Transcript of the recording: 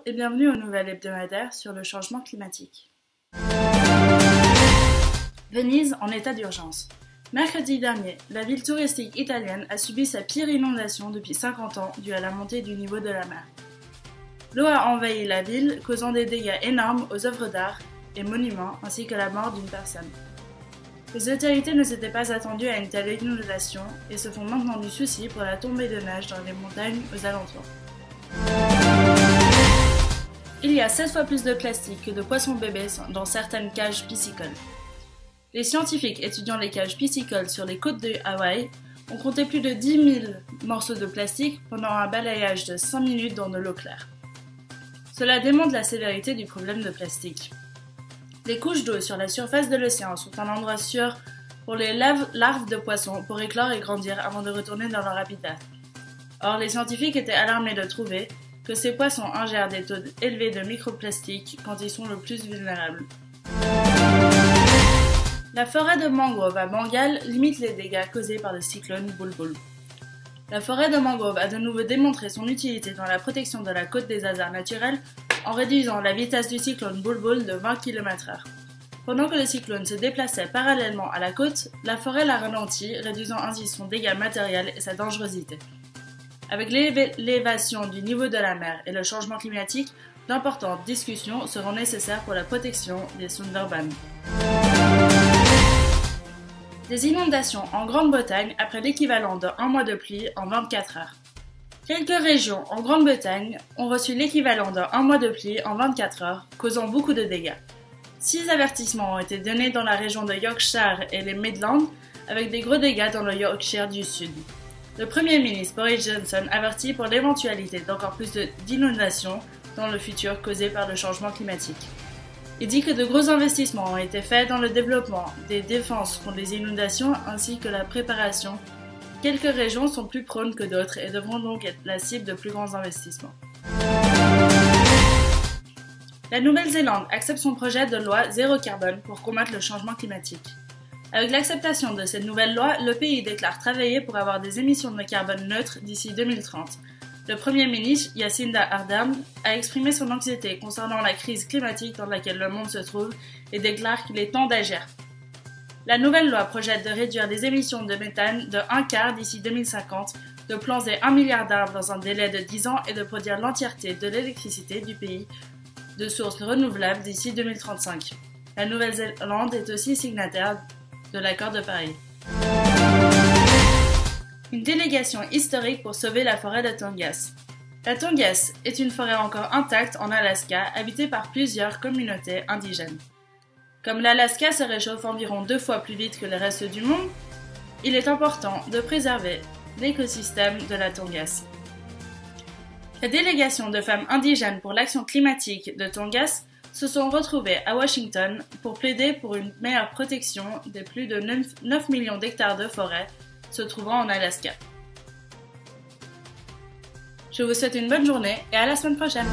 et bienvenue au nouvel hebdomadaire sur le changement climatique. Venise en état d'urgence. Mercredi dernier, la ville touristique italienne a subi sa pire inondation depuis 50 ans due à la montée du niveau de la mer. L'eau a envahi la ville, causant des dégâts énormes aux œuvres d'art et monuments ainsi que la mort d'une personne. Les autorités ne s'étaient pas attendues à une telle inondation et se font maintenant du souci pour la tombée de neige dans les montagnes aux alentours. Il y a 7 fois plus de plastique que de poissons bébés dans certaines cages piscicoles. Les scientifiques étudiant les cages piscicoles sur les côtes de Hawaï ont compté plus de 10 000 morceaux de plastique pendant un balayage de 5 minutes dans de l'eau claire. Cela démontre la sévérité du problème de plastique. Les couches d'eau sur la surface de l'océan sont un endroit sûr pour les larves de poissons pour éclore et grandir avant de retourner dans leur habitat. Or, les scientifiques étaient alarmés de trouver que ces poissons ingèrent des taux élevés de microplastiques quand ils sont le plus vulnérables. La forêt de mangrove à Bengale limite les dégâts causés par le cyclone Bulbul. La forêt de mangrove a de nouveau démontré son utilité dans la protection de la côte des hasards naturels en réduisant la vitesse du cyclone Bulbul de 20 km/h. Pendant que le cyclone se déplaçait parallèlement à la côte, la forêt l'a ralenti, réduisant ainsi son dégât matériel et sa dangerosité. Avec l'élévation du niveau de la mer et le changement climatique, d'importantes discussions seront nécessaires pour la protection des Sundarbans. Des inondations en Grande-Bretagne après l'équivalent de 1 mois de pluie en 24 heures. Quelques régions en Grande-Bretagne ont reçu l'équivalent de 1 mois de pluie en 24 heures, causant beaucoup de dégâts. 6 avertissements ont été donnés dans la région de Yorkshire et les Midlands, avec des gros dégâts dans le Yorkshire du Sud. Le Premier ministre Boris Johnson avertit pour l'éventualité d'encore plus d'inondations dans le futur causées par le changement climatique. Il dit que de gros investissements ont été faits dans le développement des défenses contre les inondations ainsi que la préparation. Quelques régions sont plus prônes que d'autres et devront donc être la cible de plus grands investissements. La Nouvelle-Zélande accepte son projet de loi zéro carbone pour combattre le changement climatique. Avec l'acceptation de cette nouvelle loi, le pays déclare travailler pour avoir des émissions de carbone neutres d'ici 2030. Le Premier ministre, Jacinda Ardern, a exprimé son anxiété concernant la crise climatique dans laquelle le monde se trouve et déclare qu'il est temps d'agir. La nouvelle loi projette de réduire les émissions de méthane de 1/4 d'ici 2050, de planter 1 milliard d'arbres dans un délai de 10 ans et de produire l'entièreté de l'électricité du pays de sources renouvelables d'ici 2035. La Nouvelle-Zélande est aussi signataire de l'accord de Paris. Une délégation historique pour sauver la forêt de Tongass. La Tongass est une forêt encore intacte en Alaska, habitée par plusieurs communautés indigènes. Comme l'Alaska se réchauffe environ 2 fois plus vite que le reste du monde, il est important de préserver l'écosystème de la Tongass. La délégation de femmes indigènes pour l'action climatique de Tongass se sont retrouvées à Washington pour plaider pour une meilleure protection des plus de 9 millions d'hectares de forêt se trouvant en Alaska. Je vous souhaite une bonne journée et à la semaine prochaine.